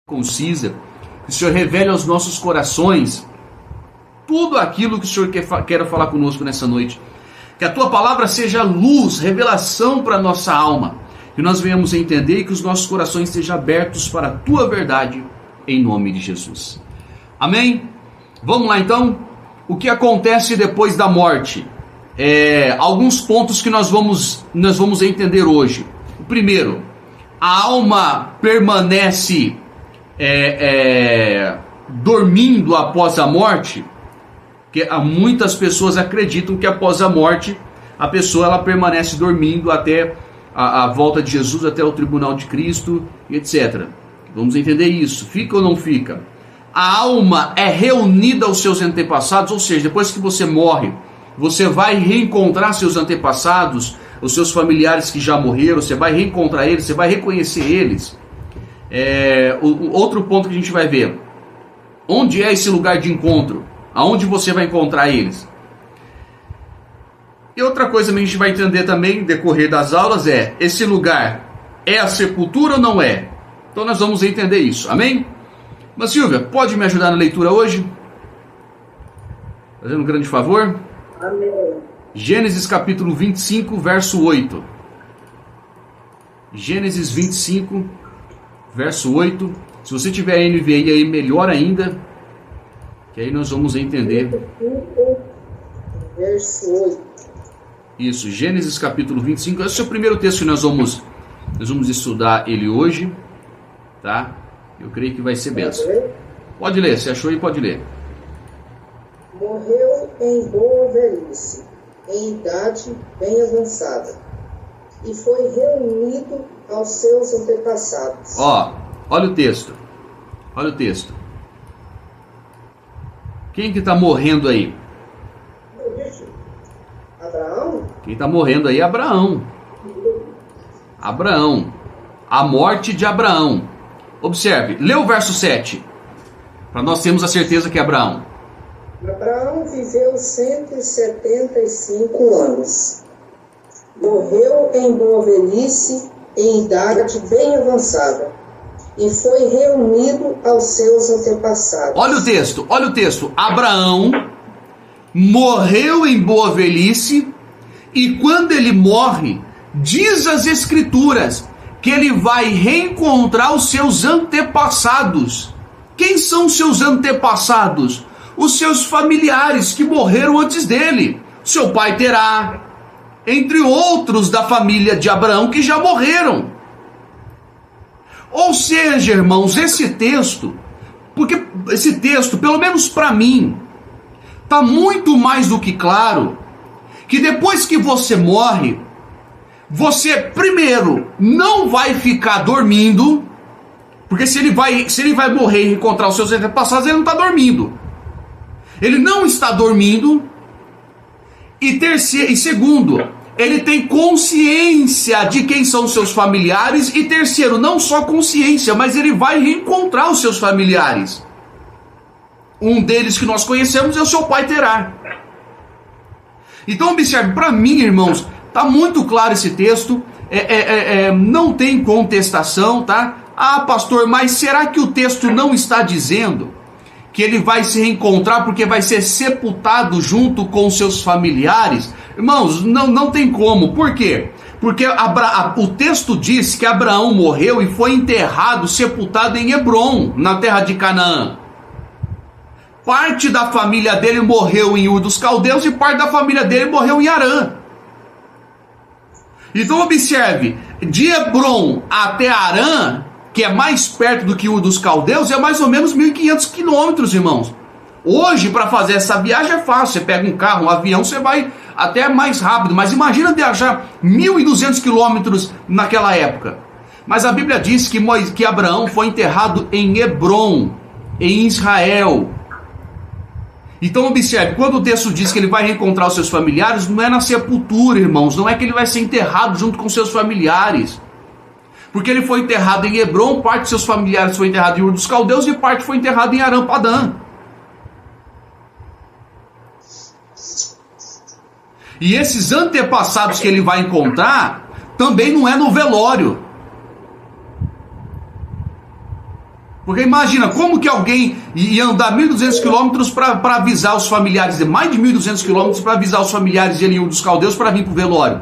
concisa, que o Senhor revele aos nossos corações tudo aquilo que o Senhor quer falar conosco nessa noite. Que a Tua palavra seja luz, revelação para a nossa alma, que nós venhamos a entender e que os nossos corações estejam abertos para a Tua verdade, em nome de Jesus. Amém? Vamos lá então. O que acontece depois da morte? Alguns pontos que nós vamos entender hoje. O primeiro, a alma permanece dormindo após a morte, que muitas pessoas acreditam que após a morte a pessoa ela permanece dormindo até a volta de Jesus, até o tribunal de Cristo, etc. Vamos entender isso. Fica ou não fica? A alma é reunida aos seus antepassados, ou seja, depois que você morre, você vai reencontrar seus antepassados, os seus familiares que já morreram, você vai reencontrar eles, você vai reconhecer eles. Outro ponto que a gente vai ver, onde é esse lugar de encontro? Aonde você vai encontrar eles? E outra coisa que a gente vai entender também no decorrer das aulas esse lugar é a sepultura ou não é? Então nós vamos entender isso, amém? Mas Silvia, pode me ajudar na leitura hoje? Fazendo um grande favor? Amém. Gênesis capítulo 25, verso 8. Gênesis 25, verso 8. Se você tiver NVI aí, melhor ainda, que aí nós vamos entender. 25, verso 8. Isso, Gênesis capítulo 25. Esse é o primeiro texto que nós vamos estudar ele hoje, tá? Eu creio que vai ser benção. Pode ler, se achou aí, pode ler. Morreu em boa velhice, em idade bem avançada, e foi reunido aos seus antepassados. Olha o texto. Olha o texto. Quem que está morrendo aí? Abraão? Quem está morrendo aí é Abraão. Abraão. A morte de Abraão. Observe, lê o verso 7. Para nós termos a certeza que é Abraão. Abraão viveu 175 anos. Morreu em boa velhice, em idade bem avançada, e foi reunido aos seus antepassados. Olha o texto. Abraão morreu em boa velhice, e quando ele morre, diz as Escrituras que ele vai reencontrar os seus antepassados. Quem são os seus antepassados? Os seus familiares que morreram antes dele. Seu pai Terá, entre outros da família de Abraão que já morreram. Ou seja, irmãos, esse texto, pelo menos para mim, está muito mais do que claro que depois que você morre, você primeiro não vai ficar dormindo, porque se ele vai morrer e encontrar os seus antepassados, ele não está dormindo. Ele não está dormindo. E segundo, ele tem consciência de quem são seus familiares. E terceiro, não só consciência, mas ele vai reencontrar os seus familiares. Um deles que nós conhecemos é o seu pai Terá. Então observe, para mim, irmãos, está muito claro esse texto. Não tem contestação, tá? Ah, pastor, mas será que o texto não está dizendo que ele vai se reencontrar porque vai ser sepultado junto com seus familiares? Irmãos, não tem como. Por quê? Porque o texto diz que Abraão morreu e foi enterrado, sepultado em Hebrom, na terra de Canaã. Parte da família dele morreu em Ur dos Caldeus e parte da família dele morreu em Harã. Então observe, de Hebrom até Harã, que é mais perto do que Ur dos Caldeus, é mais ou menos 1.500 quilômetros, irmãos. Hoje, para fazer essa viagem é fácil. Você pega um carro, um avião, você vai até mais rápido. Mas imagina viajar 1.200 quilômetros naquela época. Mas a Bíblia diz que Abraão foi enterrado em Hebrom, em Israel. Então observe, quando o texto diz que ele vai reencontrar os seus familiares, não é na sepultura, irmãos. Não é que ele vai ser enterrado junto com seus familiares. Porque ele foi enterrado em Hebrom, parte de seus familiares foi enterrado em Ur dos Caldeus e parte foi enterrado em Arã-Padã. E esses antepassados que ele vai encontrar também não é no velório. Porque imagina, como que alguém ia andar 1.200 quilômetros para avisar os familiares, mais de 1.200 quilômetros para avisar os familiares de Eliú dos Caldeus para vir para o velório?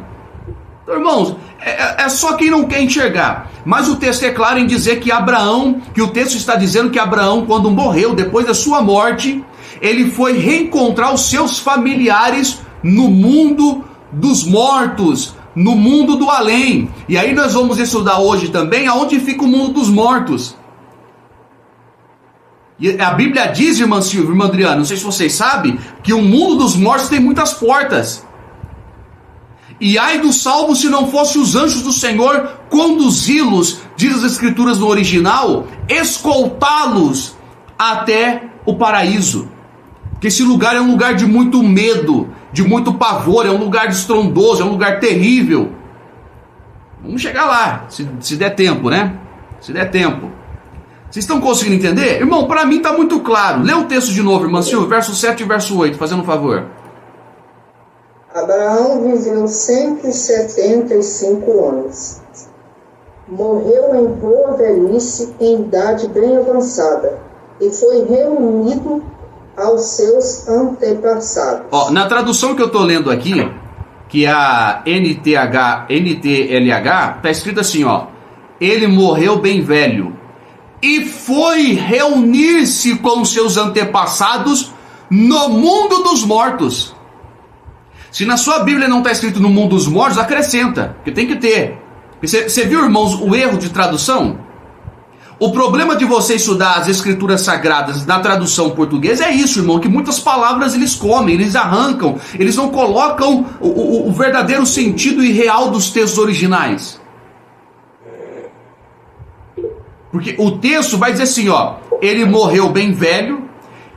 Então, irmãos, é só quem não quer enxergar. Mas o texto é claro em dizer que Abraão, que o texto está dizendo que Abraão, quando morreu, depois da sua morte, ele foi reencontrar os seus familiares no mundo dos mortos, no mundo do além. E aí nós vamos estudar hoje também aonde fica o mundo dos mortos. E a Bíblia diz, irmã Silvia, irmã Adriana, não sei se vocês sabem, que o mundo dos mortos tem muitas portas. E ai do salvo se não fosse os anjos do Senhor conduzi-los, diz as Escrituras no original, escoltá-los até o paraíso. Porque esse lugar é um lugar de muito medo, de muito pavor, é um lugar estrondoso, é um lugar terrível. Vamos chegar lá, se der tempo, né? Se der tempo. Vocês estão conseguindo entender? Irmão, para mim está muito claro. Lê o texto de novo, irmã Silvia, verso 7 e verso 8, fazendo um favor. Abraão viveu 175 anos. Morreu em boa velhice, em idade bem avançada, e foi reunido aos seus antepassados. Na tradução que eu estou lendo aqui, que é a NTLH, está escrito assim, ele morreu bem velho e foi reunir-se com seus antepassados no mundo dos mortos. Se na sua Bíblia não está escrito no mundo dos mortos, acrescenta, porque tem que ter. Você viu, irmãos, o erro de tradução? O problema de você estudar as Escrituras Sagradas na tradução portuguesa é isso, irmão, que muitas palavras eles comem, eles arrancam, eles não colocam o verdadeiro sentido e real dos textos originais. Porque o texto vai dizer assim, ele morreu bem velho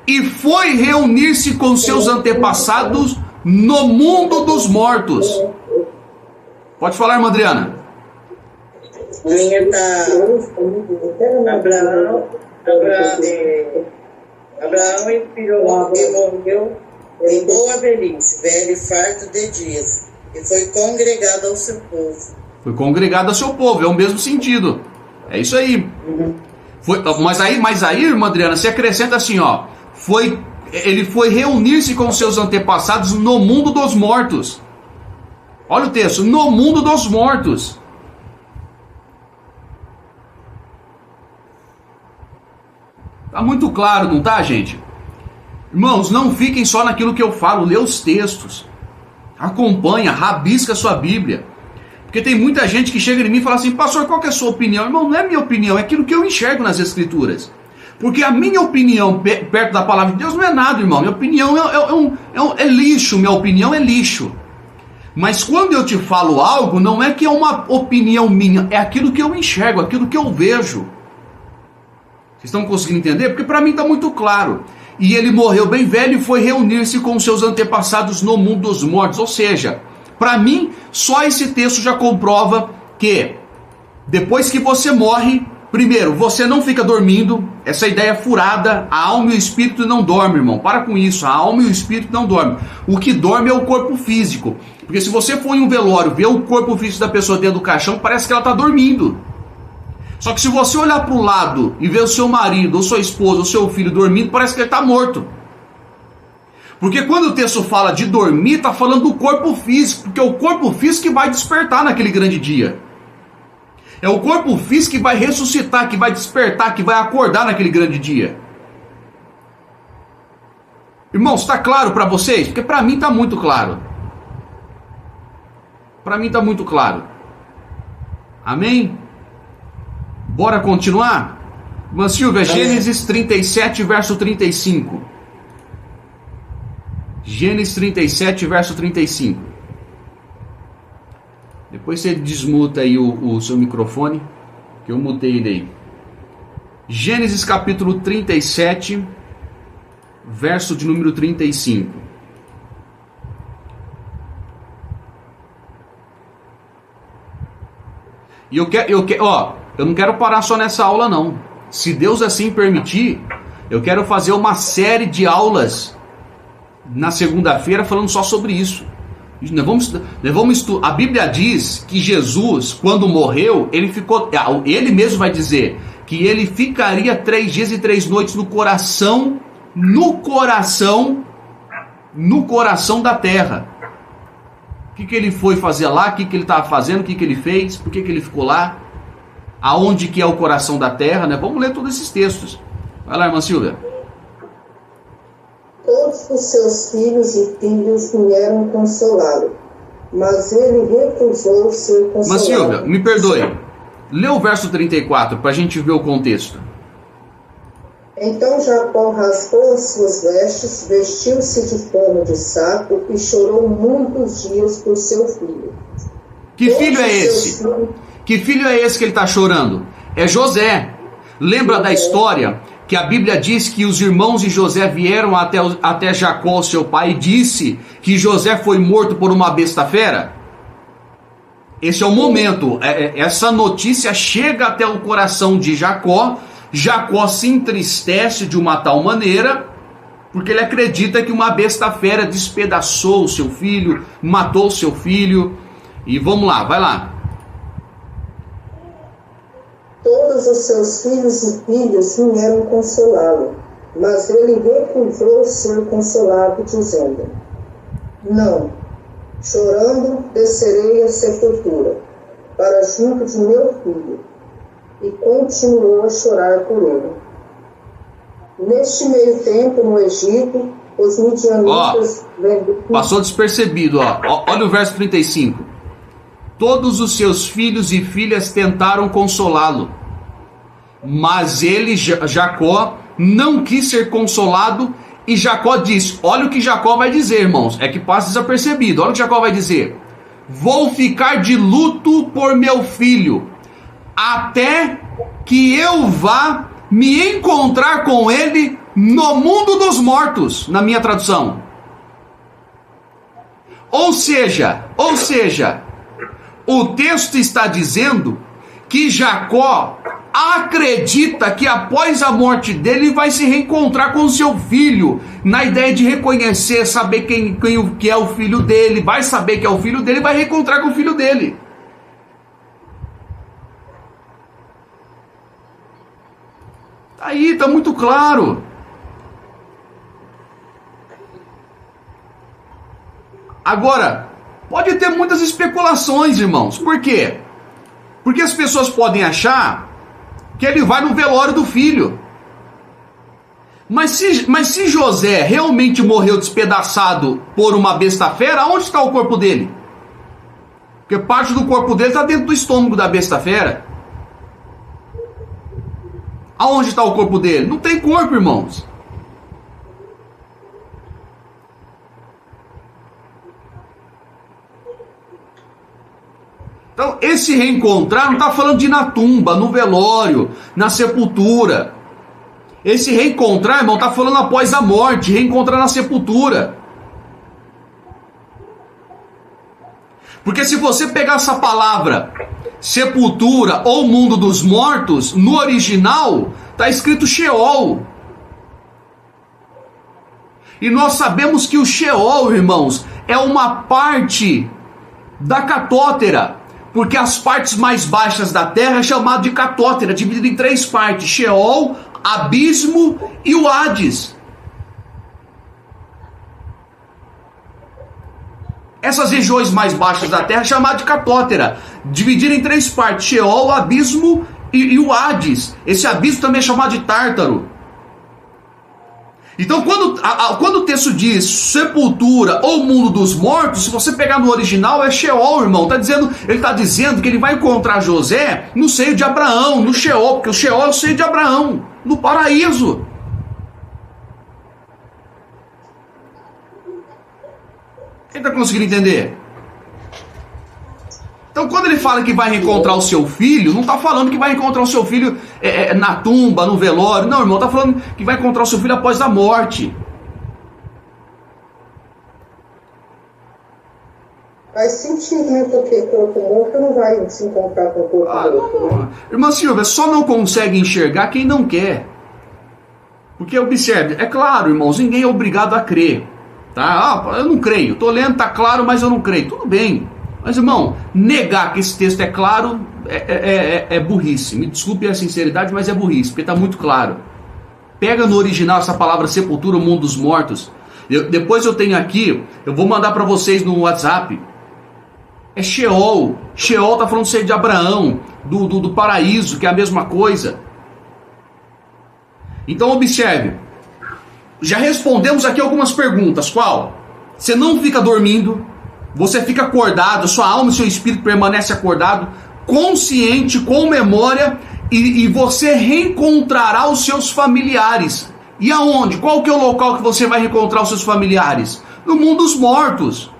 e foi reunir-se com seus antepassados no mundo dos mortos. Pode falar, irmã Adriana. Minha tá Abraão expirou e morreu em boa velhice, velho e farto de dias, e foi congregado ao seu povo. Foi congregado ao seu povo, é o mesmo sentido. É isso aí. Mas aí, irmã Adriana, você acrescenta assim, ele foi reunir-se com seus antepassados no mundo dos mortos. Olha o texto, no mundo dos mortos. Tá muito claro, não tá, gente? Irmãos, não fiquem só naquilo que eu falo, lê os textos. Acompanha, rabisca a sua Bíblia. Porque tem muita gente que chega em mim e fala assim, pastor, qual que é a sua opinião? Irmão, não é minha opinião, é aquilo que eu enxergo nas Escrituras. Porque a minha opinião perto da palavra de Deus não é nada, irmão. Minha opinião é lixo, minha opinião é lixo. Mas quando eu te falo algo, não é que é uma opinião minha, é aquilo que eu enxergo, aquilo que eu vejo. Vocês estão conseguindo entender? Porque para mim está muito claro. E ele morreu bem velho e foi reunir-se com seus antepassados no mundo dos mortos. Ou seja, para mim, só esse texto já comprova que depois que você morre, primeiro, você não fica dormindo. Essa ideia é furada. A alma e o espírito não dormem, irmão. Para com isso. A alma e o espírito não dormem. O que dorme é o corpo físico. Porque se você for em um velório, ver o corpo físico da pessoa dentro do caixão, parece que ela está dormindo. Só que se você olhar para o lado e ver o seu marido, ou sua esposa, ou seu filho dormindo, parece que ele está morto. Porque quando o texto fala de dormir, está falando do corpo físico, porque é o corpo físico que vai despertar naquele grande dia. É o corpo físico que vai ressuscitar, que vai despertar, que vai acordar naquele grande dia. Irmãos, está claro para vocês? Porque para mim está muito claro. Para mim está muito claro. Amém? Bora continuar? Irmã Silvia, Gênesis 37, verso 35. Gênesis 37, verso 35. Depois você desmuta aí o seu microfone, que eu mutei ele aí. Gênesis capítulo 37, verso de número 35. E eu não quero parar só nessa aula não. Se Deus assim permitir, eu quero fazer uma série de aulas na segunda-feira falando só sobre isso. A Bíblia diz que Jesus, quando morreu, ele mesmo vai dizer que ele ficaria 3 dias e 3 noites no coração da terra. O que ele foi fazer lá? O que ele estava fazendo? O que ele fez? Por que ele ficou lá? Aonde que é o coração da terra, né? Vamos ler todos esses textos. Vai lá, irmã Silvia. Todos os seus filhos e filhas vieram consolá-lo, mas ele recusou ser consolado. Mas Silvia, me perdoe. Lê o verso 34 para a gente ver o contexto. Então Jacó rasgou as suas vestes, vestiu-se de pano de saco e chorou muitos dias por seu filho. Que filho é esse? Que filho é esse que ele está chorando? É José. Lembra da história que a Bíblia diz que os irmãos de José vieram até Jacó, seu pai, e disse que José foi morto por uma besta fera? Esse é o momento. Essa notícia chega até o coração de Jacó. Jacó se entristece de uma tal maneira, porque ele acredita que uma besta fera despedaçou o seu filho, matou o seu filho. E vamos lá, vai lá. Todos os seus filhos e filhas vieram consolá-lo, mas ele recusou ser consolado, dizendo: não, chorando descerei à sepultura, para junto de meu filho. E continuou a chorar por ele. Neste meio tempo, no Egito, os midianitas... Passou despercebido, ó. Olha o verso 35. Todos os seus filhos e filhas tentaram consolá-lo, mas ele, Jacó, não quis ser consolado. E Jacó disse, olha o que Jacó vai dizer, irmãos, é que passa desapercebido. Olha o que Jacó vai dizer: vou ficar de luto por meu filho, até que eu vá me encontrar com ele no mundo dos mortos, na minha tradução. Ou seja, o texto está dizendo que Jacó acredita que após a morte dele vai se reencontrar com seu filho, na ideia de reconhecer, saber quem que é o filho dele, vai saber que é o filho dele, vai reencontrar com o filho dele. Aí, está muito claro. Agora, pode ter muitas especulações, irmãos. Por quê? Porque as pessoas podem achar que ele vai no velório do filho. Mas se José realmente morreu despedaçado por uma besta fera, onde está o corpo dele? Porque parte do corpo dele está dentro do estômago da besta fera. Aonde está o corpo dele? Não tem corpo, irmãos. Então, esse reencontrar não está falando de ir na tumba, no velório, na sepultura. Esse reencontrar, irmão, está falando após a morte, reencontrar na sepultura. Porque se você pegar essa palavra sepultura ou mundo dos mortos, no original está escrito Sheol. E nós sabemos que o Sheol, irmãos, é uma parte da catótera, porque as partes mais baixas da terra é chamado de catótera, dividido em 3 partes: Sheol, abismo e o Hades. Essas regiões mais baixas da terra é chamada de catótera, dividida em 3 partes: Sheol, abismo e o Hades. Esse abismo também é chamado de Tártaro. Então, quando o texto diz sepultura ou mundo dos mortos, se você pegar no original é Sheol, irmão. Ele está dizendo que ele vai encontrar José no seio de Abraão, no Sheol, porque o Sheol é o seio de Abraão, no paraíso. Quem está conseguindo entender? Então, quando ele fala que vai reencontrar o seu filho, não está falando que vai encontrar o seu filho na tumba, no velório. Não, irmão, está falando que vai encontrar o seu filho após a morte. Faz sentido, né? Porque corpo morto não vai se encontrar com o corpo morto. Né? Irmã Silvia, só não consegue enxergar quem não quer. Porque observe, é claro, irmãos, ninguém é obrigado a crer. Tá? Eu não creio. Estou lendo, está claro, mas eu não creio. Tudo bem. Mas, irmão, negar que esse texto é claro é burrice. Me desculpe a sinceridade, mas é burrice, porque está muito claro. Pega no original essa palavra sepultura, o mundo dos mortos. Depois eu tenho aqui, eu vou mandar para vocês no WhatsApp. É Sheol. Sheol está falando de Abraão, do paraíso, que é a mesma coisa. Então observe. Já respondemos aqui algumas perguntas. Qual? Você não fica dormindo, você fica acordado, sua alma e seu espírito permanecem acordado, consciente, com memória, e você reencontrará os seus familiares. E aonde? Qual que é o local que você vai reencontrar os seus familiares? No mundo dos mortos.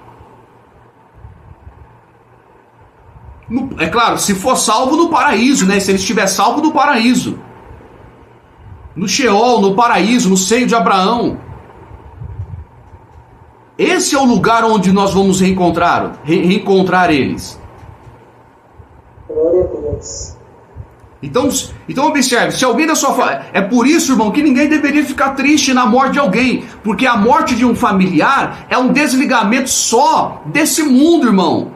É claro, se for salvo no paraíso, né? Se ele estiver salvo no paraíso. No Sheol, no paraíso, no seio de Abraão. Esse é o lugar onde nós vamos reencontrar eles. Glória a Deus. Então observe, se alguém da sua família... É por isso, irmão, que ninguém deveria ficar triste na morte de alguém. Porque a morte de um familiar é um desligamento só desse mundo, irmão.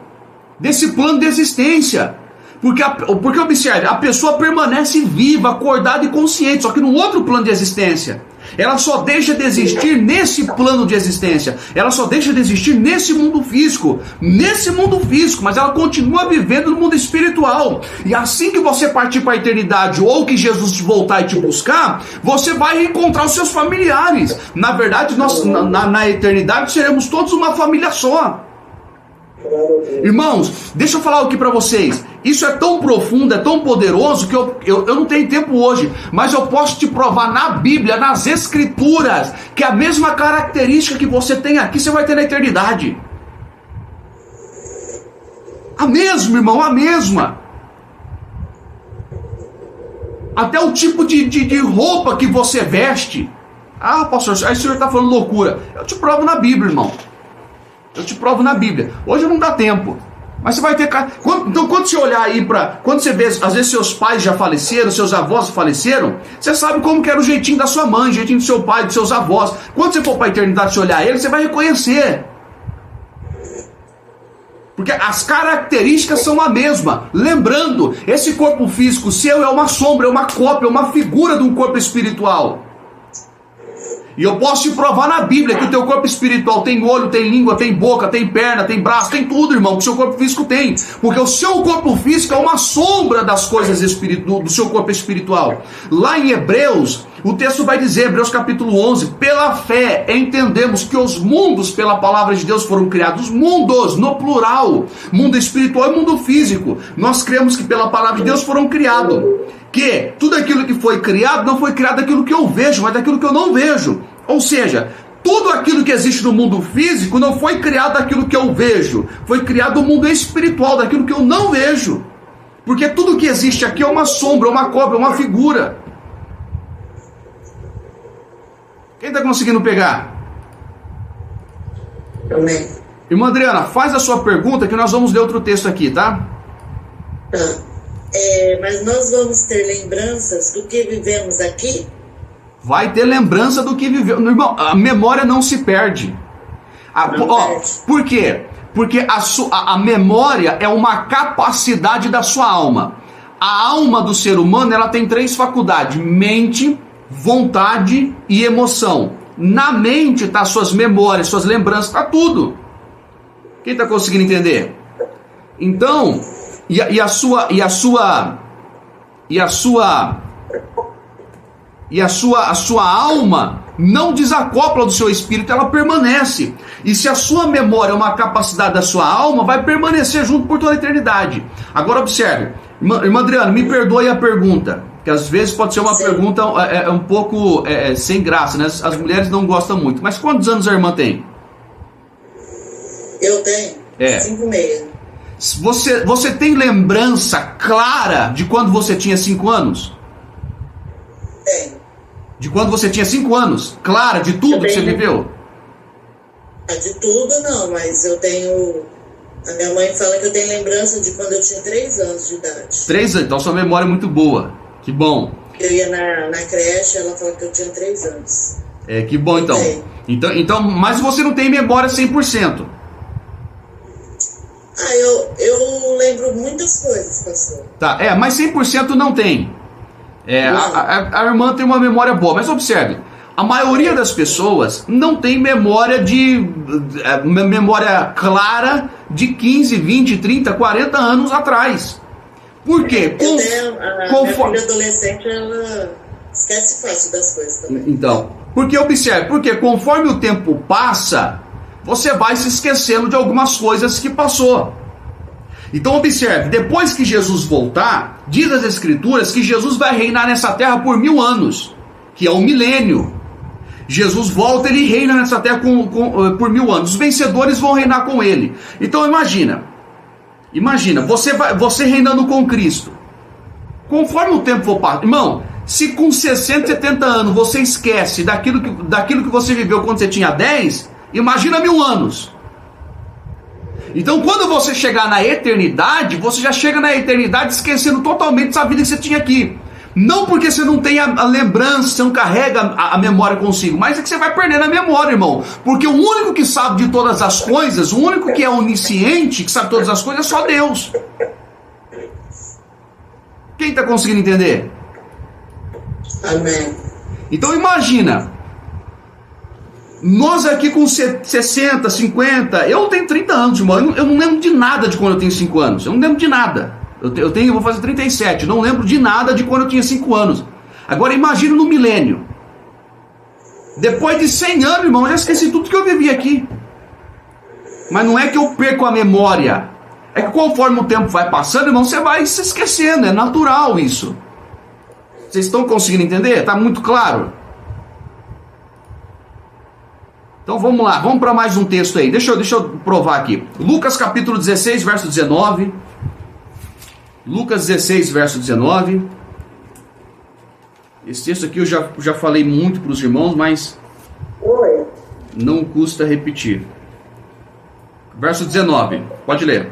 Desse plano de existência. Porque observe, a pessoa permanece viva, acordada e consciente, só que num outro plano de existência. Ela só deixa de existir nesse plano de existência. Ela só deixa de existir nesse mundo físico. Nesse mundo físico, mas ela continua vivendo no mundo espiritual. E assim que você partir para a eternidade, ou que Jesus te voltar e te buscar, você vai reencontrar os seus familiares. Na verdade, nós na eternidade seremos todos uma família só. Irmãos, deixa eu falar aqui para vocês. Isso é tão profundo, é tão poderoso que eu não tenho tempo hoje, mas eu posso te provar na Bíblia, nas Escrituras, que a mesma característica que você tem aqui, você vai ter na eternidade. A mesma, irmão, a mesma. Até o tipo de roupa que você veste. Ah, pastor, aí o senhor está falando loucura. Eu te provo na Bíblia, irmão. Eu te provo na Bíblia. Hoje não dá tempo. Mas você vai ter... Então quando você olhar aí para... Quando você vê, às vezes seus pais já faleceram, seus avós faleceram, você sabe como que era o jeitinho da sua mãe, o jeitinho do seu pai, dos seus avós. Quando você for para a eternidade, você olhar ele, você vai reconhecer. Porque as características são a mesma. Lembrando, esse corpo físico seu é uma sombra, é uma cópia, é uma figura de um corpo espiritual. E eu posso te provar na Bíblia que o teu corpo espiritual tem olho, tem língua, tem boca, tem perna, tem braço, tem tudo, irmão, que o seu corpo físico tem. Porque o seu corpo físico é uma sombra das coisas do seu corpo espiritual. Lá em Hebreus, o texto vai dizer, Hebreus capítulo 11, pela fé entendemos que os mundos pela palavra de Deus foram criados. Mundos, no plural, mundo espiritual e mundo físico. Nós cremos que pela palavra de Deus foram criados. Que tudo aquilo que foi criado não foi criado daquilo que eu vejo, mas daquilo que eu não vejo. Ou seja, tudo aquilo que existe no mundo físico não foi criado daquilo que eu vejo. Foi criado no mundo espiritual, daquilo que eu não vejo. Porque tudo que existe aqui é uma sombra, uma cópia, uma figura. Quem está conseguindo pegar? Amém. Irmã Adriana, faz a sua pergunta que nós vamos ler outro texto aqui, tá? Tá. Mas nós vamos ter lembranças do que vivemos aqui? Vai ter lembrança do que viveu. Irmão, a memória não se perde. Por quê? Porque a memória é uma capacidade da sua alma. A alma do ser humano, ela tem 3 faculdades: mente, vontade e emoção. Na mente tá suas memórias, suas lembranças, tá tudo. Quem está conseguindo entender? Então, a sua alma não desacopla do seu espírito, ela permanece. E se a sua memória é uma capacidade da sua alma, vai permanecer junto por toda a eternidade. Agora observe, irmã Adriana, me perdoe a pergunta, que às vezes pode ser uma pergunta um pouco sem graça, né? As mulheres não gostam muito. Mas quantos anos a irmã tem? Eu tenho 5,5. Você tem lembrança clara de quando você tinha 5 anos? Tenho. De quando você tinha 5 anos? Clara, de tudo que você viveu? De tudo não, mas eu tenho... A minha mãe fala que eu tenho lembrança de quando eu tinha 3 anos de idade. 3 anos? Então sua memória é muito boa. Que bom. Eu ia na creche, ela falou que eu tinha 3 anos. Que bom então. Então. Mas você não tem memória 100%. lembro muitas coisas, pastor. Tá, mas 100% não tem. A irmã tem uma memória boa, mas observe, a maioria das pessoas não tem memória memória clara de 15, 20, 30, 40 anos atrás. Por quê? Minha filha adolescente, ela esquece fácil das coisas também. Então, porque observe, porque conforme o tempo passa, você vai se esquecendo de algumas coisas que passou. Então observe, depois que Jesus voltar, diz as Escrituras que Jesus vai reinar nessa terra por 1000 anos, que é um milênio. Jesus volta, ele reina nessa terra por 1000 anos. Os vencedores vão reinar com ele. Então imagina, você reinando com Cristo. Conforme o tempo for passando, irmão, se com 60, 70 anos você esquece daquilo que você viveu quando você tinha 10, imagina 1000 anos. Então quando você chegar na eternidade, você já chega na eternidade esquecendo totalmente dessa vida que você tinha aqui. Não porque você não tem a lembrança, você não carrega a memória consigo, mas é que você vai perdendo a memória, irmão. Porque o único que sabe de todas as coisas, o único que é onisciente, que sabe todas as coisas, é só Deus. Quem está conseguindo entender? Amém. Então imagina, nós aqui com 60, 50, eu tenho 30 anos, irmão, eu não lembro de nada de quando eu tenho 5 anos, eu não lembro de nada. Eu vou fazer 37, não lembro de nada de quando eu tinha 5 anos. Agora imagine no milênio. Depois de 100 anos, irmão, eu já esqueci tudo que eu vivi aqui. Mas não é que eu perco a memória. É que conforme o tempo vai passando, irmão, você vai se esquecendo. É natural isso. Vocês estão conseguindo entender? Está muito claro? Então vamos lá, vamos para mais um texto aí. Deixa eu provar aqui. Lucas capítulo 16, verso 19. Lucas 16, verso 19. Esse texto aqui eu já falei muito para os irmãos, mas não custa repetir. Verso 19, pode ler.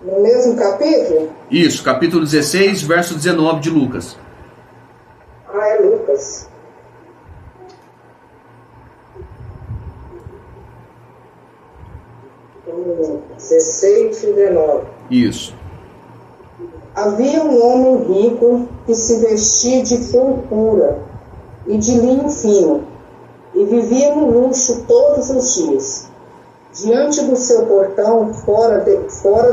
No mesmo capítulo? Isso, capítulo 16, verso 19 de Lucas. É Lucas. Hum, 16, 19. Isso. Havia um homem rico que se vestia de purpura e de linho fino, e vivia no luxo todos os dias. Diante do seu portão, fora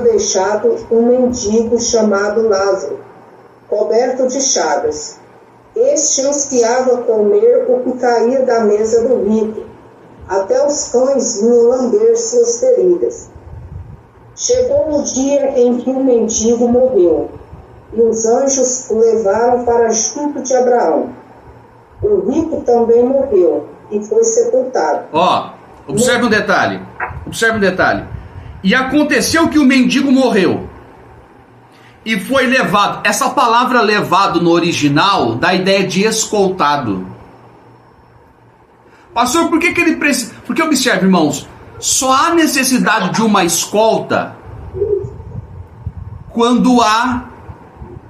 deixado um mendigo chamado Lázaro, coberto de chagas. Este ansiava comer o que caía da mesa do rico. Até os cães vinham lamber suas feridas. Chegou o dia em que o mendigo morreu, e os anjos o levaram para junto de Abraão. O rico também morreu e foi sepultado. Observe um detalhe. E aconteceu que o mendigo morreu e foi levado. Essa palavra levado no original dá a ideia de escoltado. Pastor, por que ele precisa? Porque observe, irmãos, só há necessidade de uma escolta quando há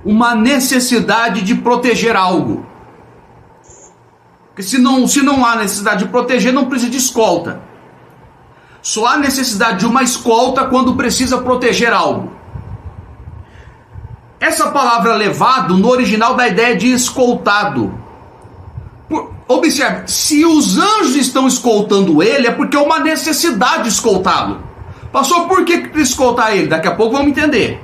uma necessidade de proteger algo. Porque se não há necessidade de proteger, não precisa de escolta. Só há necessidade de uma escolta quando precisa proteger algo. Essa palavra levado no original dá a ideia de escoltado. Observe, se os anjos estão escoltando ele, é porque é uma necessidade de escoltá-lo. Pastor, por que escoltar ele? Daqui a pouco vamos entender.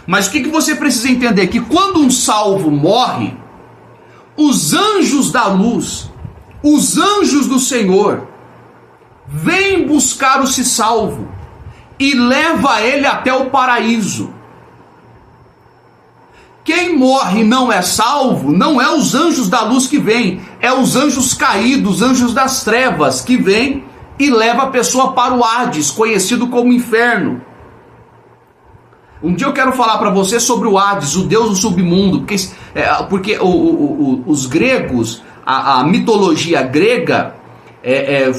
Mas o que você precisa entender? Que quando um salvo morre, os anjos da luz, os anjos do Senhor, vêm buscar o se salvo e leva ele até o paraíso. Quem morre e não é salvo, não é os anjos da luz que vêm, é os anjos caídos, os anjos das trevas que vêm e leva a pessoa para o Hades, conhecido como inferno. Um dia eu quero falar para você sobre o Hades, o deus do submundo, porque os gregos, a mitologia grega,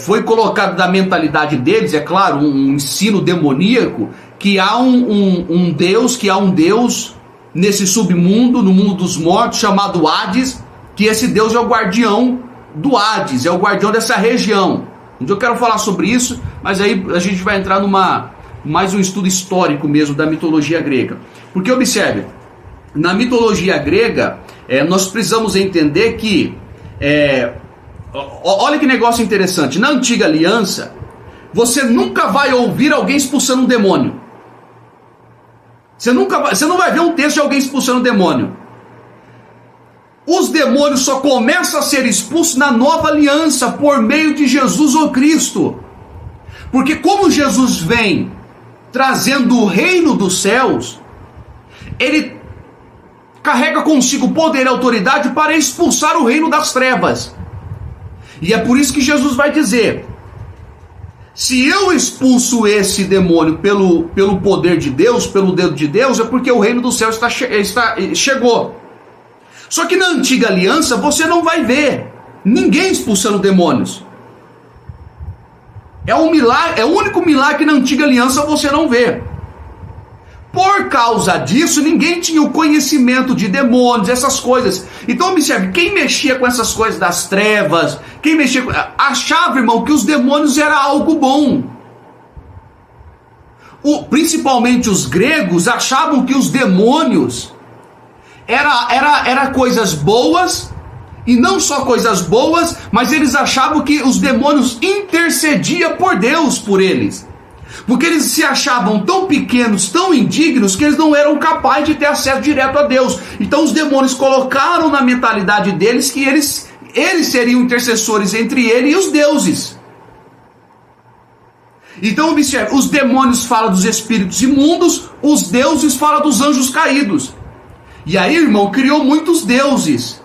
foi colocado na mentalidade deles, é claro, um ensino demoníaco, que há um Deus nesse submundo, no mundo dos mortos, chamado Hades, que esse Deus é o guardião do Hades, é o guardião dessa região. Um dia eu quero falar sobre isso, mas aí a gente vai entrar mais um estudo histórico mesmo da mitologia grega. Porque observe, na mitologia grega, nós precisamos entender que, olha que negócio interessante, na antiga aliança, você nunca vai ouvir alguém expulsando um demônio. Você não vai ver um texto de alguém expulsando um demônio. Os demônios só começam a ser expulsos na nova aliança, por meio de Jesus ou Cristo. Porque como Jesus vem trazendo o reino dos céus, ele carrega consigo poder e autoridade para expulsar o reino das trevas. E é por isso que Jesus vai dizer: se eu expulso esse demônio pelo poder de Deus, pelo dedo de Deus, é porque o reino do céu chegou. Só que na antiga aliança você não vai ver ninguém expulsando demônios. É um milagre, é o único milagre que na antiga aliança você não vê. Por causa disso, ninguém tinha o conhecimento de demônios, essas coisas. Então observe, quem mexia com essas coisas das trevas, quem mexia achava, irmão, que os demônios era algo bom. Principalmente os gregos achavam que os demônios era coisas boas, e não só coisas boas, mas eles achavam que os demônios intercediam por Deus por eles. Porque eles se achavam tão pequenos, tão indignos, que eles não eram capazes de ter acesso direto a Deus. Então os demônios colocaram na mentalidade deles que eles seriam intercessores entre ele e os deuses. Então observe, os demônios falam dos espíritos imundos, os deuses falam dos anjos caídos. E aí, irmão, criou muitos deuses.